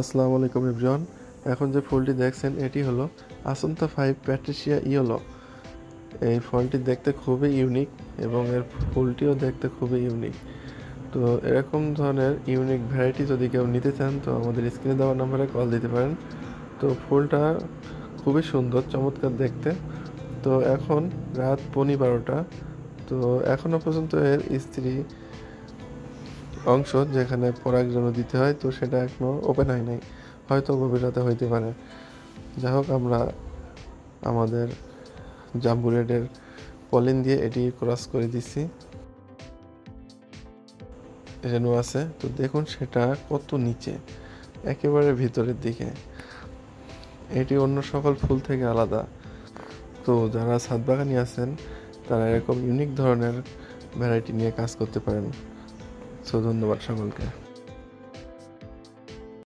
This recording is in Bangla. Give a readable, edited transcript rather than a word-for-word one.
আসসালামু আলাইকুম এভরিওয়ান। এখন যে ফুলটি দেখছেন এটি হলো আসন্তা 5 প্যাট্রিসিয়া ইয়েলো। এই ফলটি দেখতে খুবই ইউনিক এবং এর ফুলটিও দেখতে খুবই ইউনিক। তো এরকম ধরনের ইউনিক ভ্যারাইটি যদি কেউ নিতে চান তো আমাদের স্ক্রিনে দেওয়া নম্বরে কল দিতে পারেন। তো ফুলটা খুবই সুন্দর, চমৎকার দেখতে। তো এখন রাত 12:15। তো এখনও পর্যন্ত এর স্ত্রী অংশ যেখানে পরাগরেণু দিতে হয় তো সেটা এখনও ওপেন হয় নাই, হয়তো গভীর রাতে হইতে পারে। যাই হোক, আমরা আমাদের জাম্বু রেডের পলিন দিয়ে এটি ক্রস করে দিচ্ছি। রেণু আছে, তো দেখুন সেটা কত নিচে, একেবারে ভিতরের দিকে। এটি অন্য সকল ফুল থেকে আলাদা। তো যারা ছাদ বাগানি আছেন তারা এরকম ইউনিক ধরনের ভ্যারাইটি নিয়ে কাজ করতে পারেন। ধন্যবাদ সকলকে।